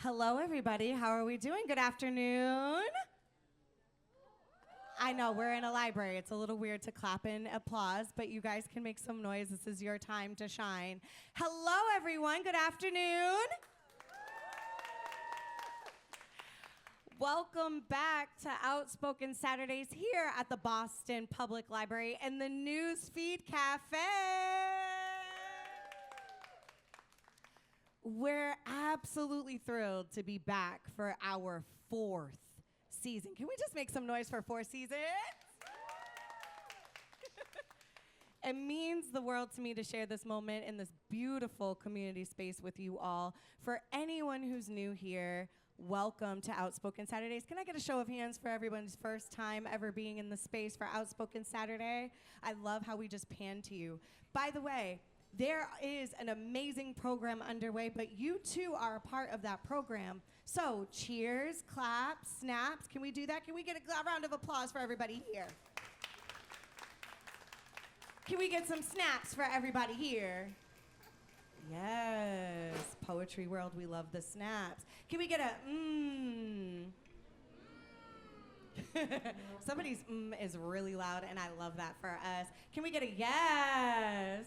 Hello, everybody. How are we doing? Good afternoon. I know, we're in a library. It's a little weird to clap and applause, but you guys can make some noise. This is your time to shine. Hello, everyone. Good afternoon. Welcome back to Outspoken Saturdays here at the Boston Public Library and the Newsfeed Cafe. We're absolutely thrilled to be back for our 4th season. Can we just make some noise for 4 seasons? It means the world to me to share this moment in this beautiful community space with you all. For anyone who's new here, welcome to Outspoken Saturdays. Can I get a show of hands for everyone's first time ever being in the space for Outspoken Saturday? I love how we just pan to you. By the way, there is an amazing program underway, but you too are a part of that program. So cheers, claps, snaps. Can we do that? Can we get a round of applause for everybody here? Can we get some snaps for everybody here? Yes, poetry world, we love the snaps. Can we get a Somebody's is really loud, and I love that for us. Can we get a yes?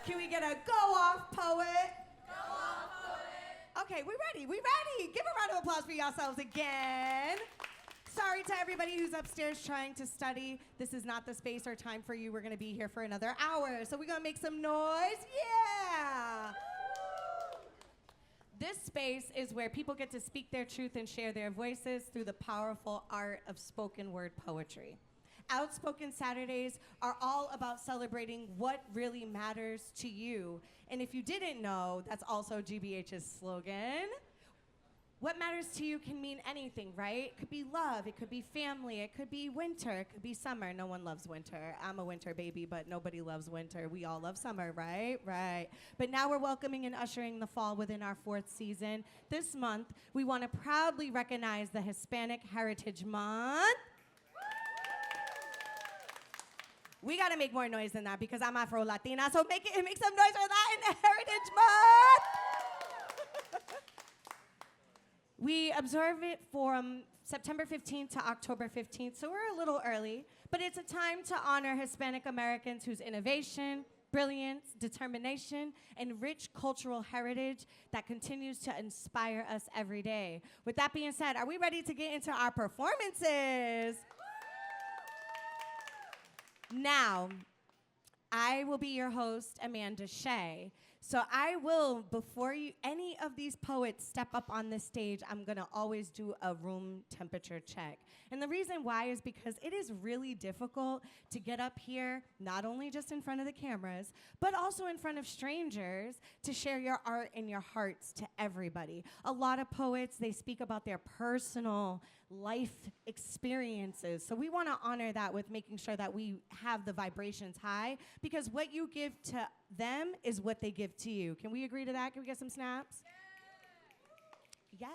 Can we get a go off, poet? Go off, poet. Okay, we ready. Give a round of applause for yourselves again. Sorry to everybody who's upstairs trying to study. This is not the space or time for you. We're gonna be here for another hour. So we're gonna make some noise. Yeah. This space is where people get to speak their truth and share their voices through the powerful art of spoken word poetry. Outspoken Saturdays are all about celebrating what really matters to you. And if you didn't know, that's also GBH's slogan. What matters to you can mean anything, right? It could be love, it could be family, it could be winter, it could be summer. No one loves winter. I'm a winter baby, but nobody loves winter. We all love summer, right? Right. But now we're welcoming and ushering the fall within our 4th season. This month, we want to proudly recognize the Hispanic Heritage Month. We got to make more noise than that because I'm Afro-Latina, so make some noise for that in Heritage Month. We observe it from September 15th to October 15th, so we're a little early, but it's a time to honor Hispanic Americans whose innovation, brilliance, determination, and rich cultural heritage that continues to inspire us every day. With that being said, are we ready to get into our performances? Now, I will be your host, Amanda Shea. So I will, before any of these poets step up on this stage, I'm gonna always do a room temperature check. And the reason why is because it is really difficult to get up here, not only just in front of the cameras, but also in front of strangers to share your art and your hearts to everybody. A lot of poets, they speak about their personal life experiences. So we want to honor that with making sure that we have the vibrations high, because what you give to them is what they give to you. Can we agree to that? Can we get some snaps? Yeah.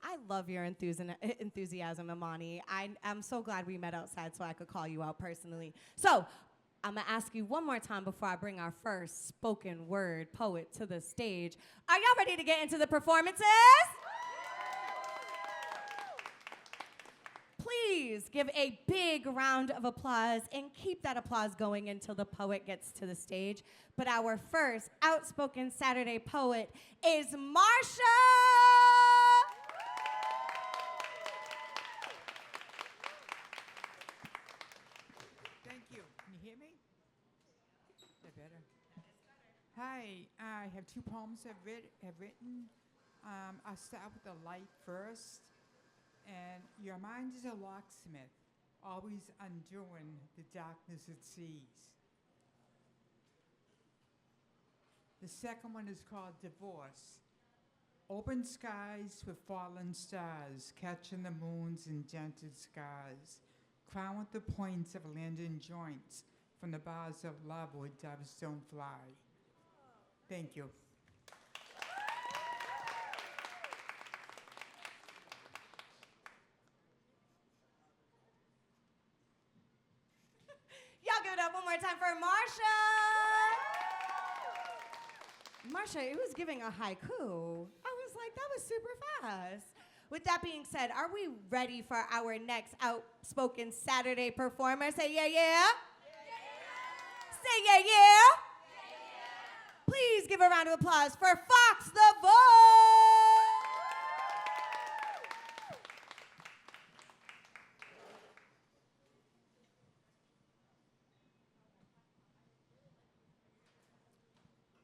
I love your enthusiasm, Imani. I'm so glad we met outside so I could call you out personally. So I'm going to ask you one more time before I bring our first spoken word poet to the stage. Are y'all ready to get into the performances? Please give a big round of applause and keep that applause going until the poet gets to the stage. But our first Outspoken Saturday poet is Marsha! Thank you. Can you hear me? That better? Hi, I have 2 poems I've written. I'll start with the light first. And your mind is a locksmith, always undoing the darkness it sees. The second one is called Divorce. Open skies with fallen stars, catching the moons in dented scars, crowned with the points of landing joints from the bars of love where doves don't fly. Thank you. Give it up one more time for Marsha. Marsha, it was giving a haiku. I was like, that was super fast. With that being said, are we ready for our next Outspoken Saturday performer? Say yeah, yeah. Say yeah, yeah. Please give a round of applause for Fox the Voice.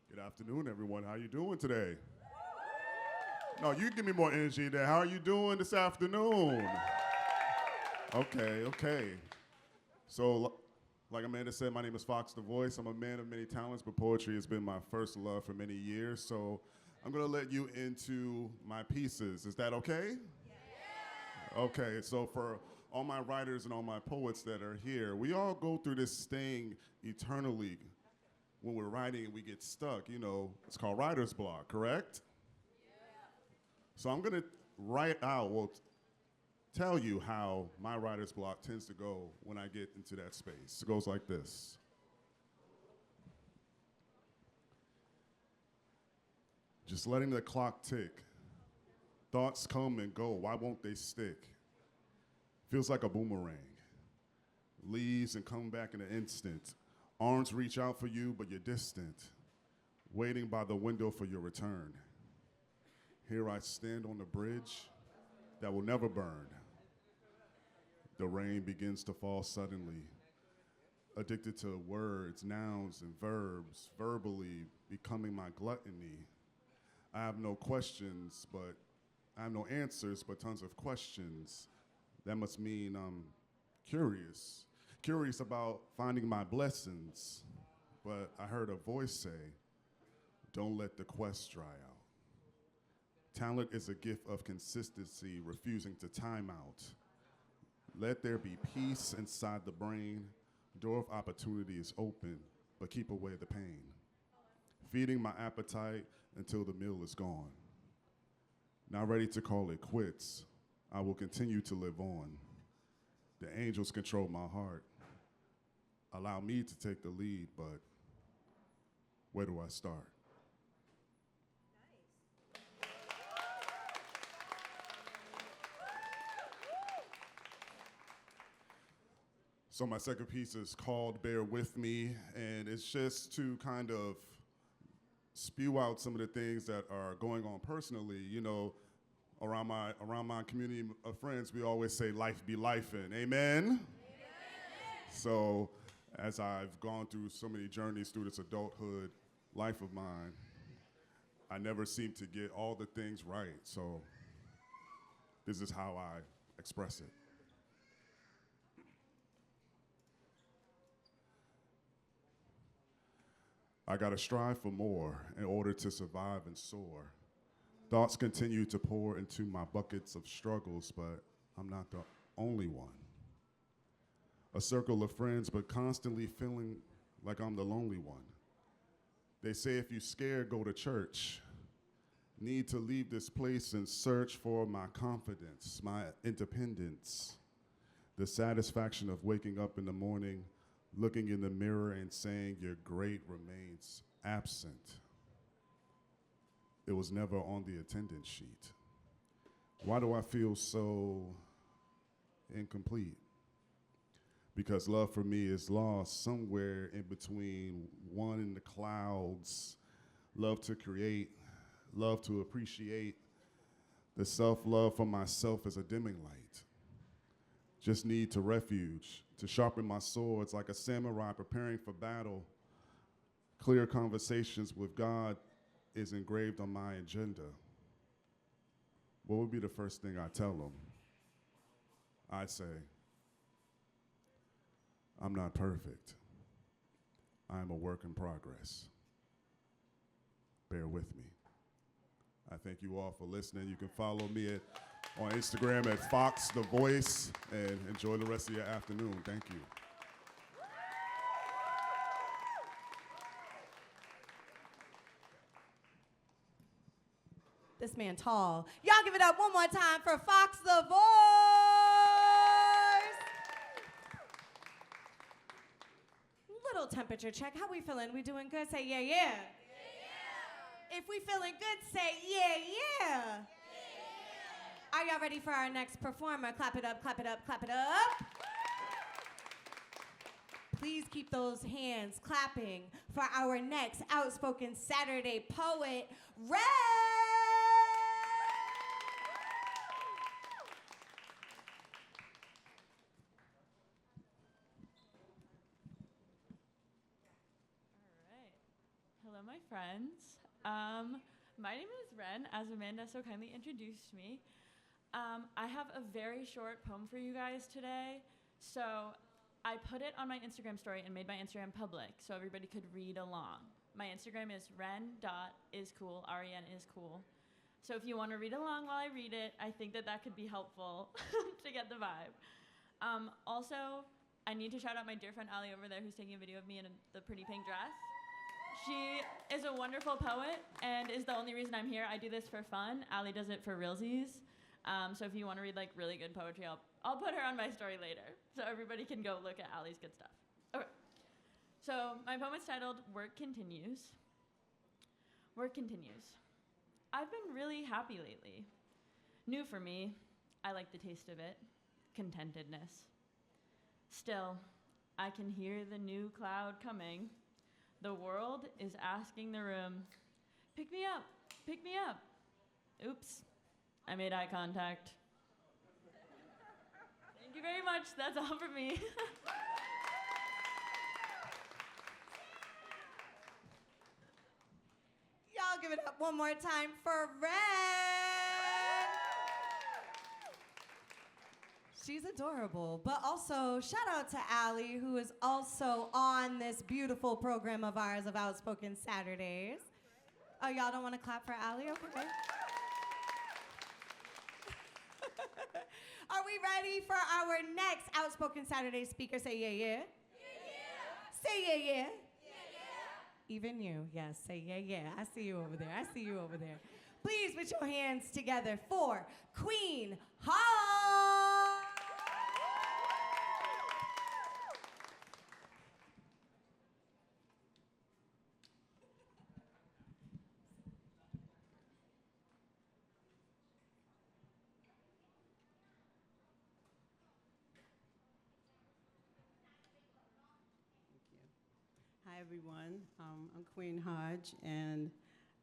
Good afternoon, everyone. How you doing today? No, you give me more energy there. How are you doing this afternoon? Okay. So, like Amanda said, my name is Fox the Voice. I'm a man of many talents, but poetry has been my first love for many years. So I'm gonna let you into my pieces. Is that okay? Yeah. Okay, so for all my writers and all my poets that are here, we all go through this thing eternally. When we're writing and we get stuck, you know, it's called writer's block, correct? So I'm gonna tell you how my writer's block tends to go when I get into that space. It goes like this. Just letting the clock tick. Thoughts come and go, why won't they stick? Feels like a boomerang. Leaves and come back in an instant. Arms reach out for you, but you're distant. Waiting by the window for your return. Here I stand on the bridge that will never burn. The rain begins to fall suddenly. Addicted to words, nouns, and verbs, verbally becoming my gluttony. I have no questions, but I have no answers, but tons of questions. That must mean I'm curious. Curious about finding my blessings. But I heard a voice say, don't let the quest dry out. Talent is a gift of consistency, refusing to time out. Let there be peace inside the brain. Door of opportunity is open, but keep away the pain. Feeding my appetite until the meal is gone. Not ready to call it quits. I will continue to live on. The angels control my heart. Allow me to take the lead, but where do I start? So my second piece is called Bear With Me, and it's just to kind of spew out some of the things that are going on personally. You know, around my community of friends, we always say life be lifing. Amen? So as I've gone through so many journeys through this adulthood life of mine, I never seem to get all the things right. So this is how I express it. I gotta strive for more in order to survive and soar. Thoughts continue to pour into my buckets of struggles, but I'm not the only one. A circle of friends, but constantly feeling like I'm the lonely one. They say if you're scared, go to church. Need to leave this place and search for my confidence, my independence. The satisfaction of waking up in the morning, looking in the mirror and saying you're great remains absent. It was never on the attendance sheet. Why do I feel so incomplete? Because love for me is lost somewhere in between one in the clouds, love to create, love to appreciate. The self-love for myself is a dimming light. Just need to refuge, to sharpen my swords like a samurai preparing for battle. Clear conversations with God is engraved on my agenda. What would be the first thing I tell him? I'd say, I'm not perfect. I'm a work in progress. Bear with me. I thank you all for listening. You can follow me on Instagram at Fox the Voice, and enjoy the rest of your afternoon. Thank you. This man tall. Y'all give it up one more time for Fox the Voice. Little temperature check. How we feeling? We doing good? Say yeah, yeah. If we feeling good, say yeah, yeah. Are y'all ready for our next performer? Clap it up, clap it up, clap it up. Please keep those hands clapping for our next Outspoken Saturday poet, Red. Hello, my friends. My name is Ren, as Amanda so kindly introduced me. I have a very short poem for you guys today. So I put it on my Instagram story and made my Instagram public so everybody could read along. My Instagram is ren.iscool, R-E-N is cool. So if you want to read along while I read it, I think that could be helpful to get the vibe. Also, I need to shout out my dear friend Ali over there who's taking a video of me in the pretty pink dress. She is a wonderful poet and is the only reason I'm here. I do this for fun. Ali does it for realsies. So if you want to read like really good poetry, I'll put her on my story later so everybody can go look at Ali's good stuff. Okay. So my poem is titled Work Continues. Work continues. I've been really happy lately. New for me. I like the taste of it. Contentedness. Still, I can hear the new cloud coming. The world is asking the room, pick me up, pick me up. Oops, I made eye contact. Thank you very much, that's all for me. Y'all give it up one more time for Red. She's adorable, but also shout out to Ali, who is also on this beautiful program of ours of Outspoken Saturdays. Oh, y'all don't want to clap for Ali? Okay. Are we ready for our next Outspoken Saturday speaker? Say yeah, yeah. Yeah, yeah. Say yeah, yeah. Yeah, yeah. Even you, yes, say yeah, yeah. I see you over there. I see you over there. Please put your hands together for Queen Hodge. Hi, everyone. I'm Queen Hodge, and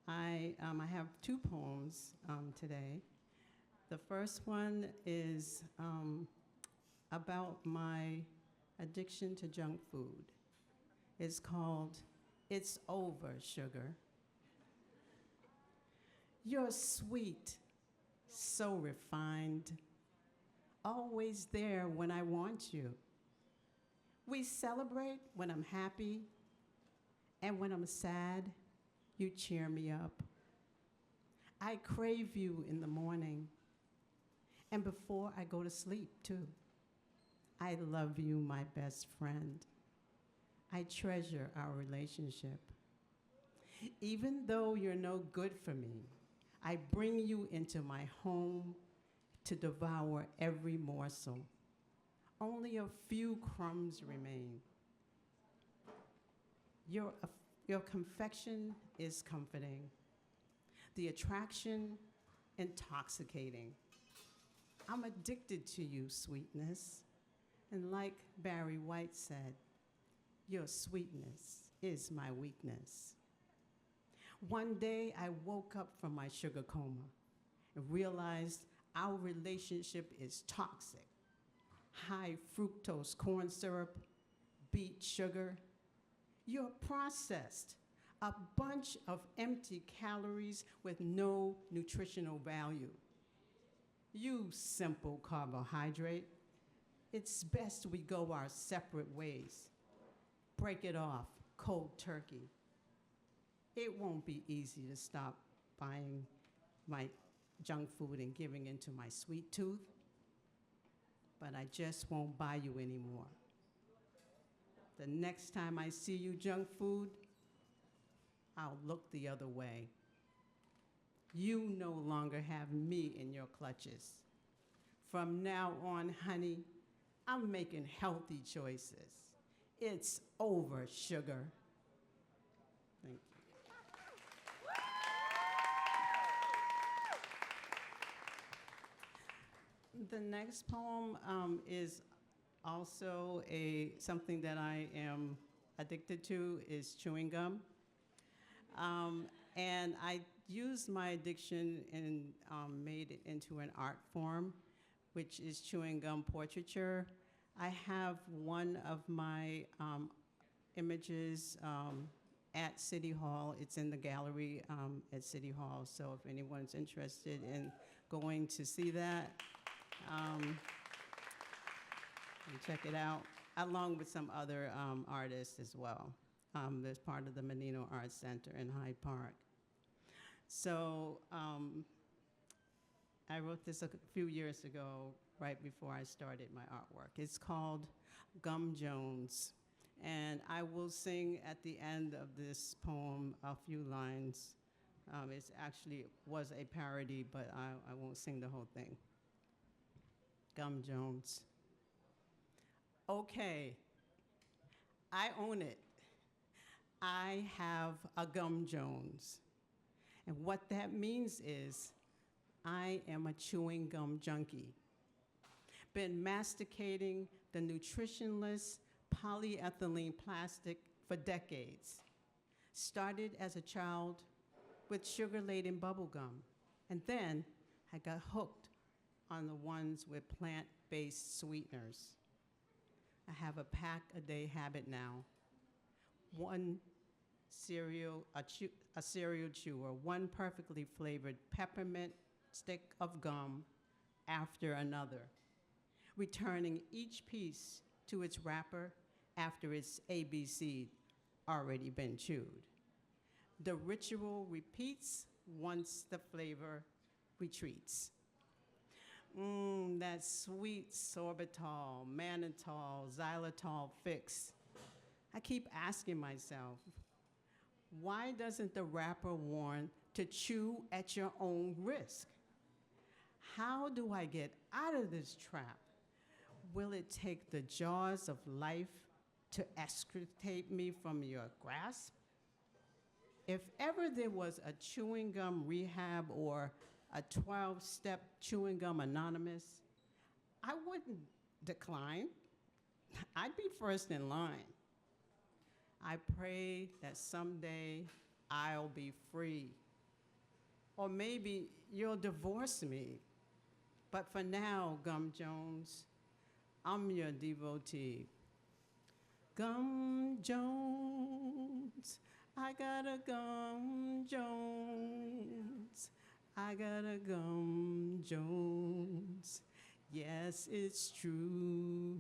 I have two poems today. The first one is about my addiction to junk food. It's called It's Over, Sugar. You're sweet, so refined, always there when I want you. We celebrate when I'm happy, and when I'm sad, you cheer me up. I crave you in the morning, and before I go to sleep, too. I love you, my best friend. I treasure our relationship. Even though you're no good for me, I bring you into my home to devour every morsel. Only a few crumbs remain. Your confection is comforting. The attraction, intoxicating. I'm addicted to you, sweetness. And like Barry White said, your sweetness is my weakness. One day I woke up from my sugar coma and realized our relationship is toxic. High fructose corn syrup, beet sugar. You're processed, a bunch of empty calories with no nutritional value. You simple carbohydrate, it's best we go our separate ways. Break it off, cold turkey. It won't be easy to stop buying my junk food and giving into my sweet tooth, but I just won't buy you anymore. The next time I see you junk food, I'll look the other way. You no longer have me in your clutches. From now on, honey, I'm making healthy choices. It's over, sugar. Thank you. The next poem is also something that I am addicted to is chewing gum. And I used my addiction and made it into an art form, which is chewing gum portraiture. I have one of my images at City Hall. It's in the gallery at City Hall, so if anyone's interested in going to see that, you check it out, along with some other artists as well. There's part of the Menino Arts Center in Hyde Park. So I wrote this a few years ago, right before I started my artwork. It's called Gum Jones. And I will sing at the end of this poem a few lines. It actually was a parody, but I won't sing the whole thing. Gum Jones. Okay, I own it. I have a Gum Jones. And what that means is I am a chewing gum junkie. Been masticating the nutritionless polyethylene plastic for decades. Started as a child with sugar-laden bubble gum, and then I got hooked on the ones with plant-based sweeteners. I have a pack-a-day habit now. One cereal, a cereal chewer, one perfectly flavored peppermint stick of gum after another, returning each piece to its wrapper after its ABC already been chewed. The ritual repeats once the flavor retreats. That sweet sorbitol, mannitol, xylitol fix. I keep asking myself, why doesn't the wrapper warn to chew at your own risk? How do I get out of this trap? Will it take the jaws of life to extricate me from your grasp? If ever there was a chewing gum rehab or a 12-step chewing gum anonymous, I wouldn't decline. I'd be first in line. I pray that someday I'll be free. Or maybe you'll divorce me. But for now, Gum Jones, I'm your devotee. Gum Jones, I got a Gum Jones. I got a Gum Jones. Yes, it's true.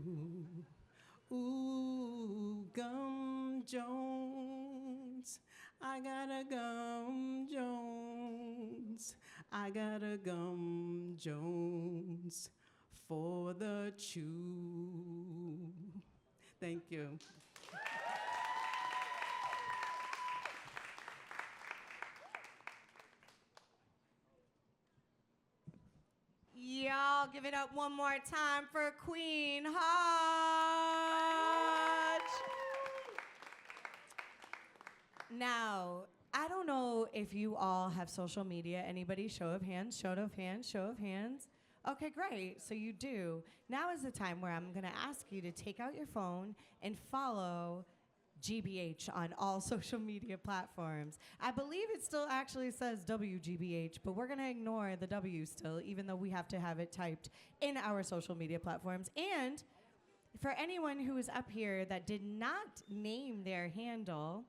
Ooh, Gum Jones. I got a Gum Jones. I got a Gum Jones for the chew. Thank you. Y'all give it up one more time for Queen Hodge. Now, I don't know if you all have social media. Anybody? Show of hands, show of hands, show of hands. Okay, great. So you do. Now is the time where I'm going to ask you to take out your phone and follow GBH on all social media platforms. I believe it still actually says WGBH, but we're going to ignore the W still, even though we have to have it typed in our social media platforms. And for anyone who is up here that did not name their handle,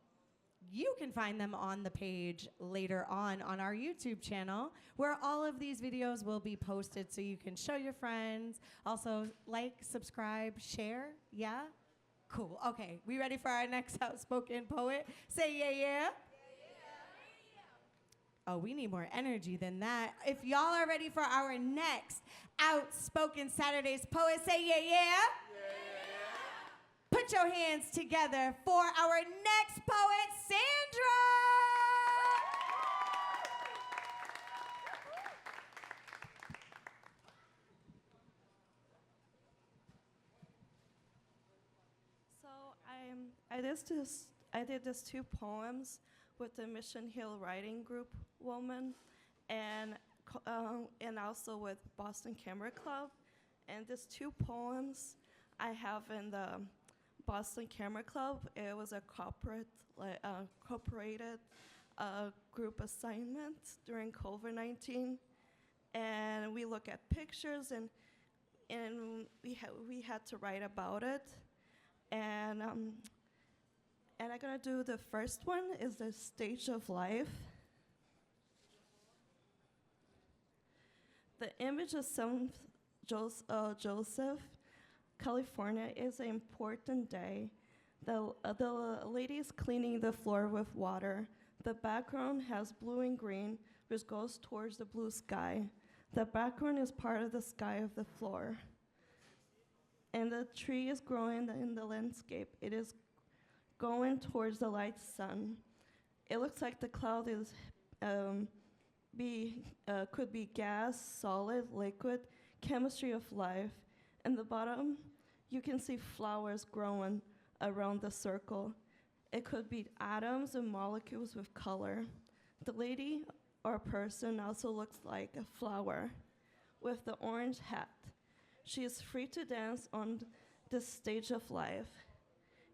you can find them on the page later on our YouTube channel, where all of these videos will be posted so you can show your friends. Also, like, subscribe, share. Yeah? Cool. Okay, we ready for our next outspoken poet? Say yeah, yeah. Oh, we need more energy than that. If y'all are ready for our next Outspoken Saturdays poet, say yeah, yeah. Put your hands together for our next poet, Sandra. I did this two poems with the Mission Hill Writing Group woman, and also with Boston Camera Club. And these two poems I have in the Boston Camera Club. It was a cooperated group assignment during COVID-19. And we look at pictures, and we had to write about it. And I'm gonna do the first one, is the stage of life. The image of Joseph, California, is an important day. The lady is cleaning the floor with water. The background has blue and green, which goes towards the blue sky. The background is part of the sky of the floor. And the tree is growing in the landscape. It is going towards the light sun. It looks like the cloud is could be gas, solid, liquid, chemistry of life. In the bottom, you can see flowers growing around the circle. It could be atoms and molecules with color. The lady or person also looks like a flower with the orange hat. She is free to dance on this stage of life.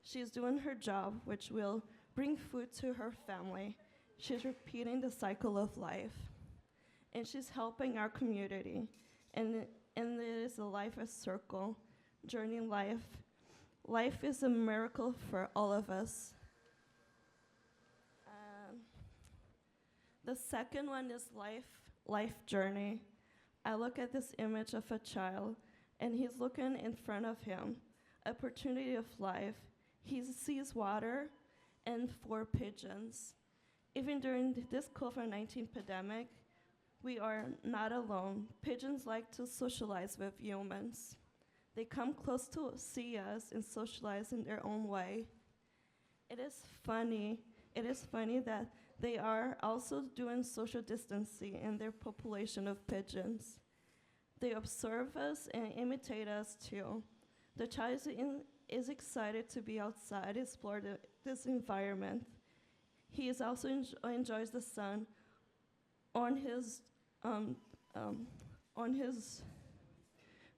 She is doing her job, which will bring food to her family. She's repeating the cycle of life. And she's helping our community. And it is a life a circle, journey life. Life is a miracle for all of us. The second one is life journey. I look at this image of a child, and he's looking in front of him, opportunity of life. He sees water and 4 pigeons. Even during this COVID-19 pandemic, we are not alone. Pigeons like to socialize with humans. They come close to see us and socialize in their own way. It is funny that they are also doing social distancing in their population of pigeons. They observe us and imitate us too. The child is excited to be outside, explore this environment. He is also enjoys the sun on his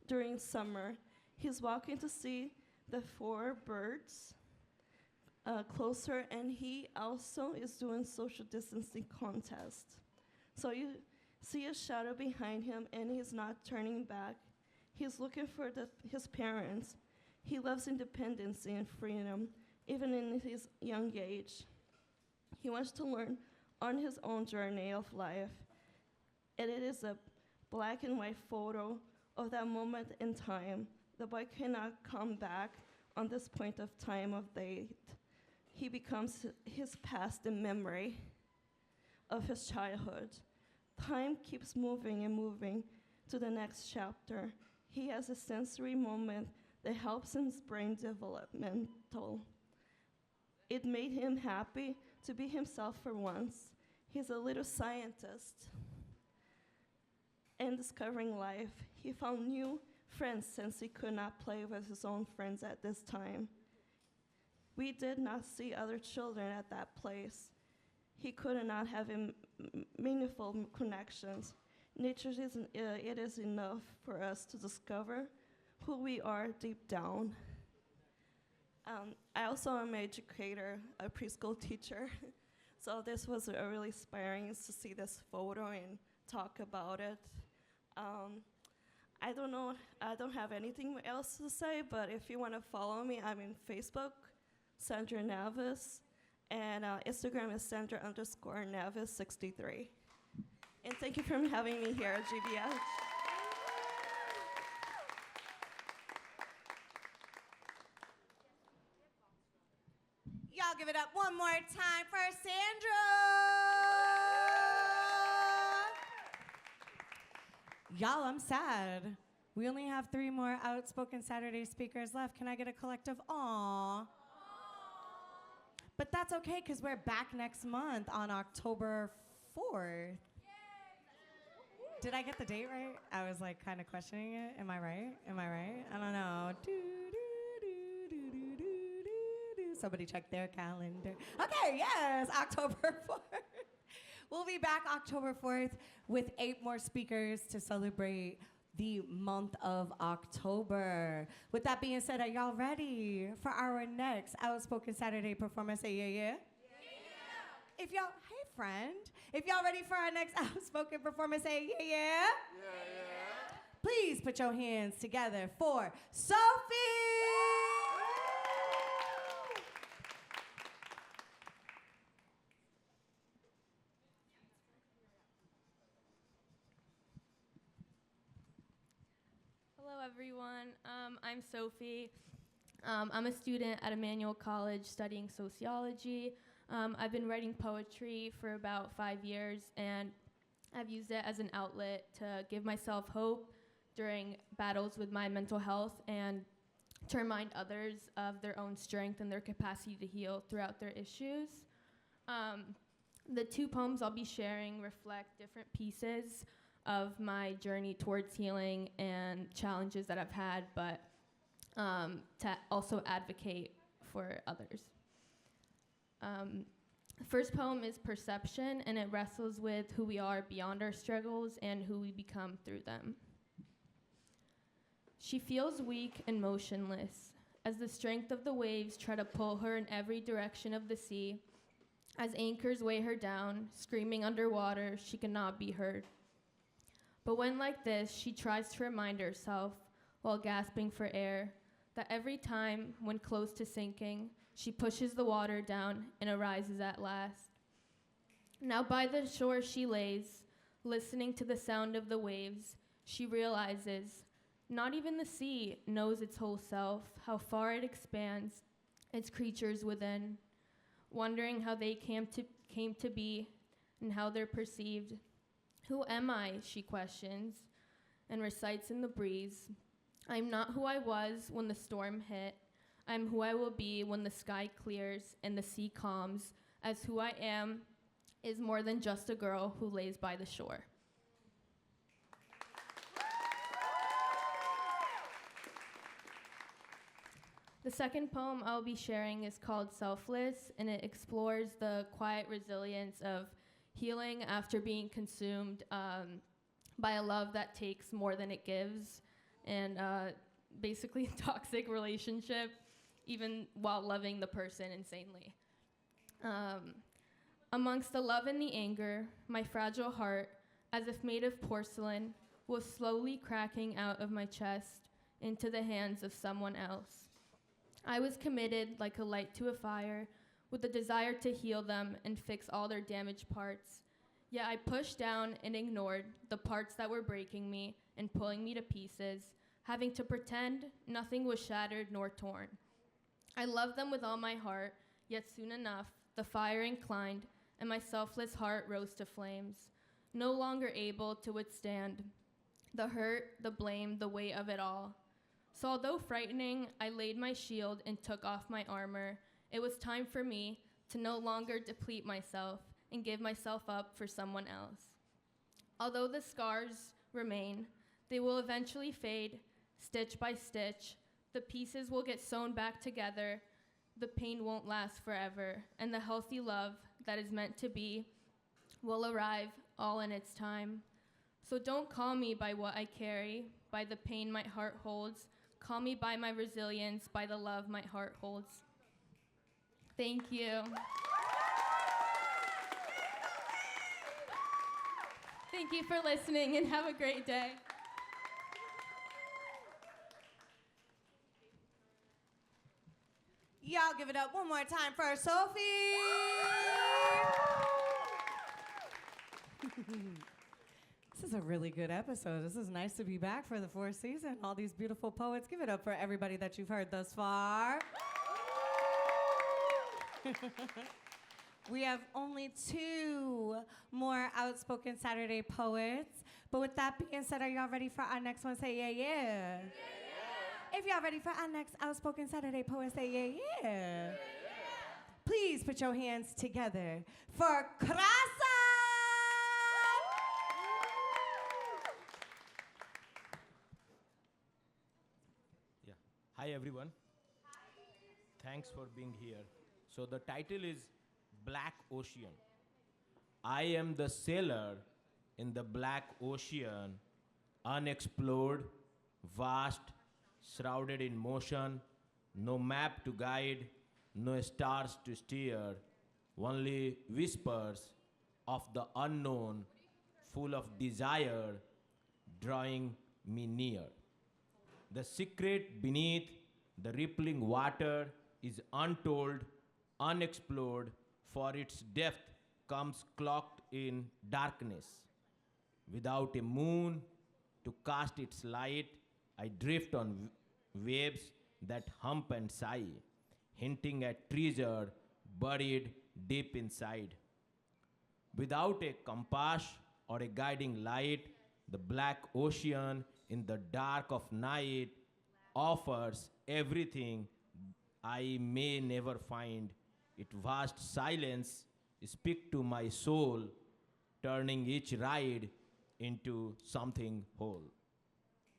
during summer. He's walking to see the 4 birds closer, and he also is doing social distancing contest. So you see a shadow behind him, and he's not turning back. He's looking for his parents. He loves independence and freedom, even in his young age. He wants to learn on his own journey of life. And it is a black and white photo of that moment in time. The boy cannot come back on this point of time of date. He becomes his past in memory of his childhood. Time keeps moving and moving to the next chapter. He has a sensory moment that helps his brain developmental. It made him happy to be himself for once. He's a little scientist and discovering life. He found new friends since he could not play with his own friends at this time. We did not see other children at that place. He could not have meaningful connections. Nature it is enough for us to discover who we are deep down. I also am an educator, a preschool teacher. So this was really inspiring to see this photo and talk about it. I don't know, I don't have anything else to say, but if you want to follow me, I'm in Facebook, Sandra Navis, and Instagram is Sandra_Navis63. And thank you for having me here at GBH. Y'all give it up one more time for Sandra. Y'all, I'm sad. We only have 3 more Outspoken Saturdays speakers left. Can I get a collective aww? But that's okay, because we're back next month on October 4th. Did I get the date right? I was like kind of questioning it. Am I right? I don't know. Somebody check their calendar. Okay, yes, October 4th. We'll be back October 4th with 8 more speakers to celebrate the month of October. With that being said, are y'all ready for our next Outspoken Saturday performance? Say yeah, yeah. If y'all, hey friend, if y'all ready for our next Outspoken performance, say yeah, yeah. Please put your hands together for Sophi. Hello, everyone. I'm Sophi. I'm a student at Emmanuel College studying sociology. I've been writing poetry for about 5 years, and I've used it as an outlet to give myself hope during battles with my mental health and to remind others of their own strength and their capacity to heal throughout their issues. The 2 poems I'll be sharing reflect different pieces of my journey towards healing and challenges that I've had, but to also advocate for others. The first poem is Perception, and it wrestles with who we are beyond our struggles and who we become through them. She feels weak and motionless as the strength of the waves try to pull her in every direction of the sea. As anchors weigh her down, screaming underwater, she cannot be heard. But when like this, she tries to remind herself, while gasping for air, that every time, when close to sinking, she pushes the water down and arises at last. Now by the shore she lays, listening to the sound of the waves. She realizes, not even the sea knows its whole self, how far it expands, its creatures within, wondering how they came to be and how they're perceived. Who am I, she questions, and recites in the breeze. I'm not who I was when the storm hit. I'm who I will be when the sky clears and the sea calms, as who I am is more than just a girl who lays by the shore. The second poem I'll be sharing is called Selfless, and it explores the quiet resilience of healing after being consumed by a love that takes more than it gives, and basically a toxic relationship, even while loving the person insanely. Amongst the love and the anger, my fragile heart, as if made of porcelain, was slowly cracking out of my chest into the hands of someone else. I was committed like a light to a fire, with the desire to heal them and fix all their damaged parts. Yet I pushed down and ignored the parts that were breaking me and pulling me to pieces, having to pretend nothing was shattered nor torn. I loved them with all my heart, yet soon enough, the fire inclined, and my selfless heart rose to flames, no longer able to withstand the hurt, the blame, the weight of it all. So although frightening, I laid my shield and took off my armor. It was time for me to no longer deplete myself and give myself up for someone else. Although the scars remain, they will eventually fade, stitch by stitch. The pieces will get sewn back together. The pain won't last forever, and the healthy love that is meant to be will arrive all in its time. So don't call me by what I carry, by the pain my heart holds. Call me by my resilience, by the love my heart holds. Thank you. Thank you for listening, and have a great day. Y'all give it up one more time for Sophi. This is a really good episode. This is nice to be back for the 4th season. All these beautiful poets. Give it up for everybody that you've heard thus far. We have only 2 more Outspoken Saturday poets. But with that being said, are y'all ready for our next one? Say yeah, yeah. If y'all ready for our next Outspoken Saturday poet, say yeah, yeah. Please put your hands together for Crassa. Yeah. Hi, everyone. Thanks for being here. So the title is Black Ocean. I am the sailor in the black ocean, unexplored, vast, shrouded in motion, no map to guide, no stars to steer, only whispers of the unknown, full of desire, drawing me near. The secret beneath the rippling water is untold, unexplored, for its depth comes cloaked in darkness. Without a moon to cast its light, I drift on waves that hump and sigh, hinting at treasure buried deep inside. Without a compass or a guiding light, the black ocean in the dark of night offers everything I may never find. Its vast silence speaks to my soul, turning each ride into something whole.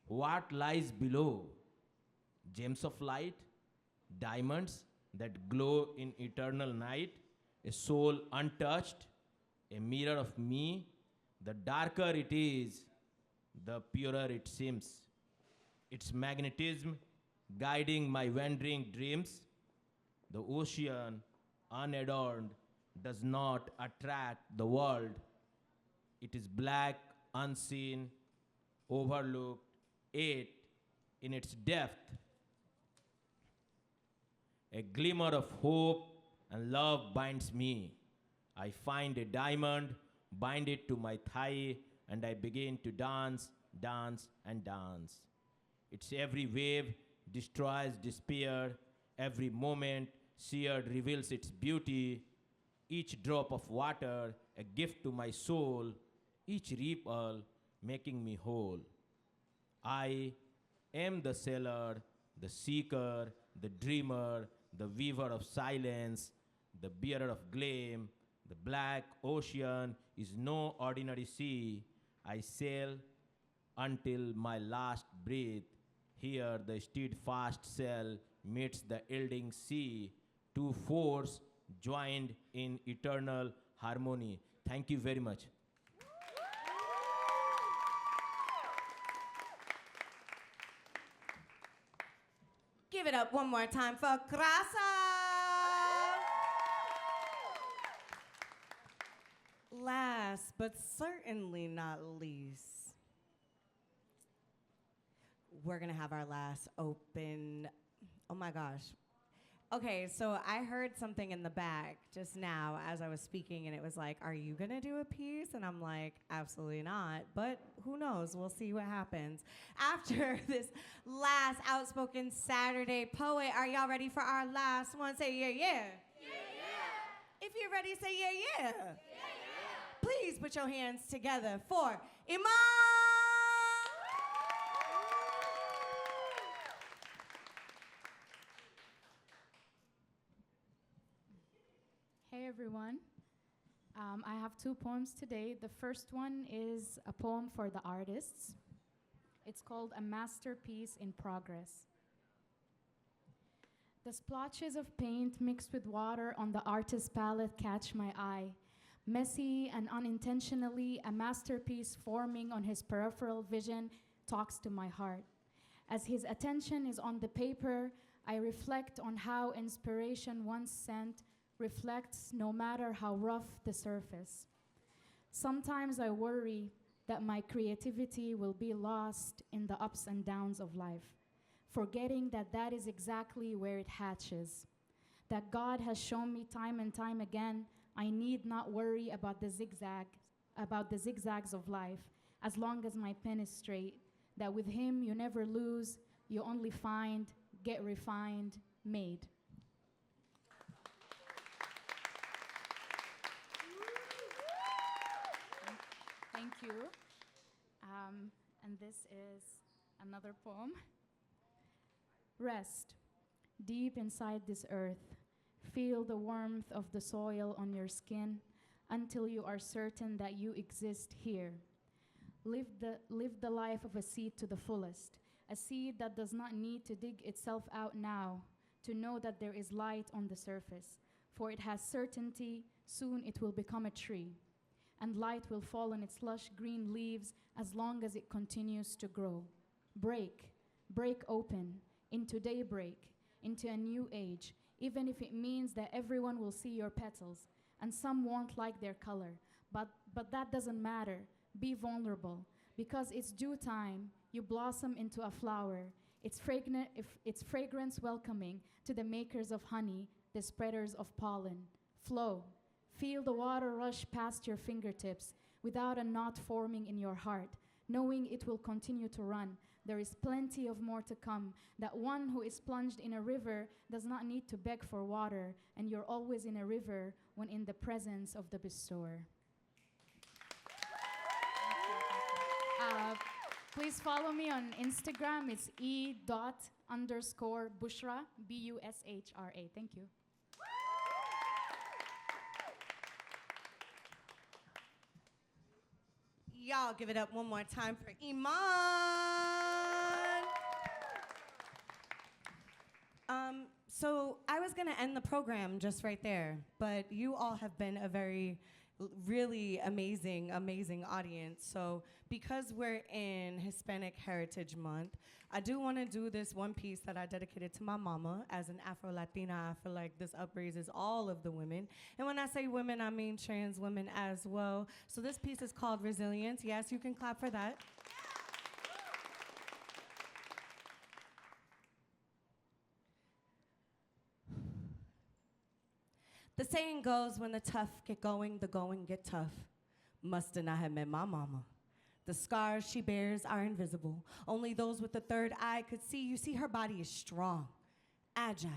What lies below? Gems of light, diamonds that glow in eternal night, a soul untouched, a mirror of me. The darker it is, the purer it seems. Its magnetism guiding my wandering dreams. The ocean, unadorned, does not attract the world. It is black, unseen, overlooked, yet in its depth, a glimmer of hope and love binds me. I find a diamond, bind it to my thigh, and I begin to dance, dance, and dance. Its every wave destroys despair, every moment seared reveals its beauty, each drop of water a gift to my soul, each ripple making me whole. I am the sailor, the seeker, the dreamer, the weaver of silence, the bearer of gleam. The black ocean is no ordinary sea. I sail until my last breath. Here the steadfast sail meets the yielding sea, two forces joined in eternal harmony. Thank you very much. Give it up one more time for Crassa. Last but certainly not least, we're gonna have our last open. Oh my gosh. Okay, so I heard something in the back just now as I was speaking, and it was like, are you gonna do a piece? And I'm like, absolutely not, but who knows? We'll see what happens. After this last Outspoken Saturday poet, are y'all ready for our last one? Say yeah, yeah. Yeah, yeah. If you're ready, say yeah, yeah. Yeah, yeah. Please put your hands together for Eiman. Hey everyone. I have two poems today. The first one is a poem for the artists. It's called A Masterpiece in Progress. The splotches of paint mixed with water on the artist's palette catch my eye. Messy and unintentionally, a masterpiece forming on his peripheral vision talks to my heart. As his attention is on the paper, I reflect on how inspiration once sent reflects no matter how rough the surface. Sometimes I worry that my creativity will be lost in the ups and downs of life, forgetting that that is exactly where it hatches. That God has shown me time and time again, I need not worry about the zigzags of life, as long as my pen is straight. That with him you never lose, you only find, get refined, made. Thank you. And this is another poem. Rest deep inside this earth. Feel the warmth of the soil on your skin until you are certain that you exist here. Live the life of a seed to the fullest, a seed that does not need to dig itself out now to know that there is light on the surface, for it has certainty, soon it will become a tree. and light will fall on its lush green leaves as long as it continues to grow. Break open into daybreak, into a new age, even if it means that everyone will see your petals and some won't like their color. But that doesn't matter. Be vulnerable, because it's due time. You blossom into a flower. Its fragrance welcoming to the makers of honey, the spreaders of pollen. Flow. Feel the water rush past your fingertips without a knot forming in your heart, knowing it will continue to run. There is plenty of more to come. That one who is plunged in a river does not need to beg for water, and you're always in a river when in the presence of the bestower. Please follow me on Instagram. It's e._Bushra, Bushra. Thank you. Y'all give it up one more time for Eiman. So I was gonna end the program just right there, but you all have been a really amazing audience. So because we're in Hispanic Heritage Month, I do want to do this one piece that I dedicated to my mama. As an Afro-Latina, I feel like this upraises all of the women. And when I say women, I mean trans women as well. So this piece is called Resilience. Yes, you can clap for that. The saying goes, when the tough get going, the going get tough. Musta not have met my mama. The scars she bears are invisible. Only those with the third eye could see. You see, her body is strong, agile,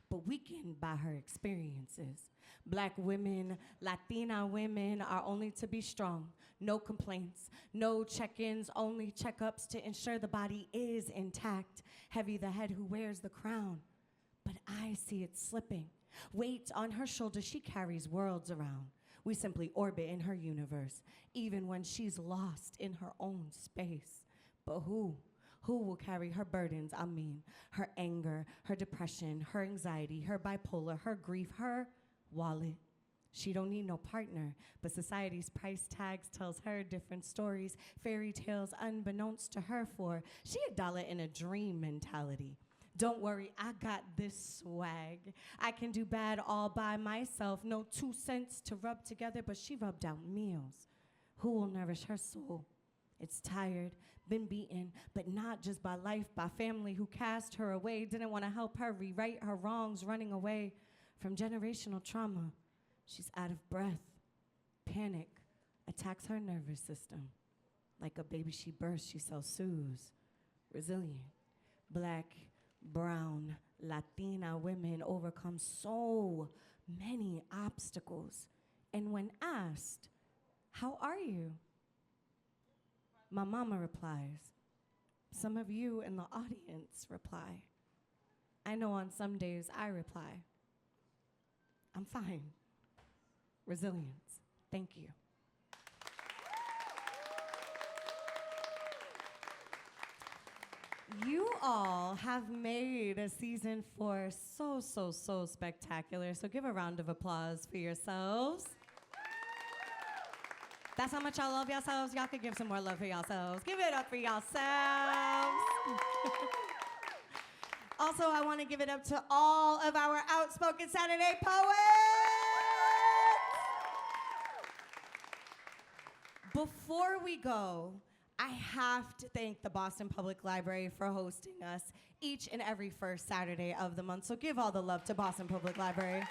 but weakened by her experiences. Black women, Latina women are only to be strong. No complaints, no check-ins, only checkups to ensure the body is intact. Heavy the head who wears the crown, but I see it slipping. Weight on her shoulders, she carries worlds around. We simply orbit in her universe, even when she's lost in her own space. But who will carry her burdens? I mean, her anger, her depression, her anxiety, her bipolar, her grief, her wallet. She don't need no partner, but society's price tags tells her different stories, fairy tales unbeknownst to her for. She a dollar in a dream mentality. Don't worry, I got this swag. I can do bad all by myself. No 2 cents to rub together, but she rubbed out meals. Who will nourish her soul? It's tired, been beaten, but not just by life, by family who cast her away, didn't want to help her rewrite her wrongs, running away from generational trauma. She's out of breath. Panic attacks her nervous system. Like a baby she births, she self-soothes. Resilient. Black, brown, Latina women overcome so many obstacles. And when asked, "How are you?" my mama replies. Some of you in the audience reply. I know on some days I reply, "I'm fine." Resilience. Thank you. You all have made a season 4 so spectacular. So give a round of applause for yourselves. That's how much y'all love yourselves. Y'all could give some more love for yourselves. Give it up for yourselves. Also, I want to give it up to all of our Outspoken Saturday poets. Before we go, I have to thank the Boston Public Library for hosting us each and every first Saturday of the month. So give all the love to Boston Public Library.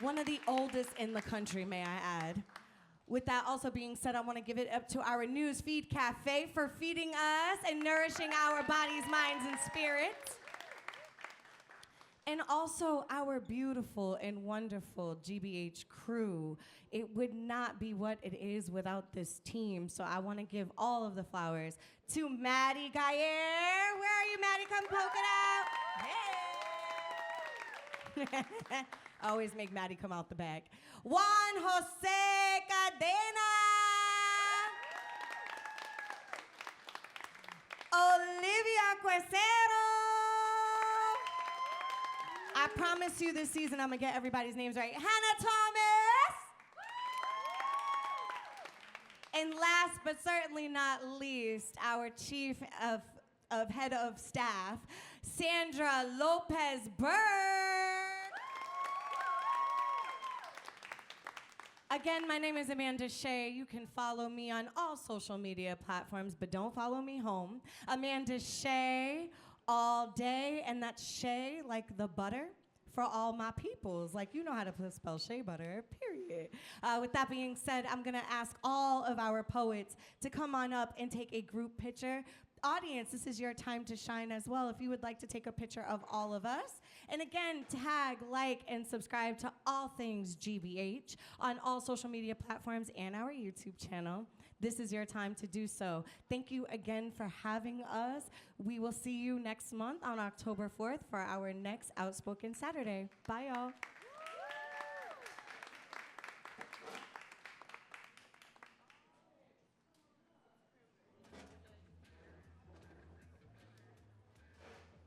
One of the oldest in the country, may I add. With that also being said, I want to give it up to our News Feed Cafe for feeding us and nourishing our bodies, minds, and spirits. And also our beautiful and wonderful GBH crew. It would not be what it is without this team. So I want to give all of the flowers to Maddie, Geier. Where are you, Maddie? Come poke it out. Hey. I always make Maddie come out the bag. Juan, José, Cadena. Olivia, Quercio. I promise you this season I'm gonna get everybody's names right. Hannah Thomas. And last but certainly not least, our chief of head of staff, Sandra López Burke. Again, my name is Amanda Shea. You can follow me on all social media platforms, but don't follow me home. Amanda Shea all day, and that's Shea like the butter for all my peoples. Like, you know how to spell shea butter, period. With that being said, I'm gonna ask all of our poets to come on up and take a group picture. Audience, this is your time to shine as well if you would like to take a picture of all of us. And again, tag, like, and subscribe to all things GBH on all social media platforms and our YouTube channel. This is your time to do so. Thank you again for having us. We will see you next month on October 4th for our next Outspoken Saturday. Bye, y'all.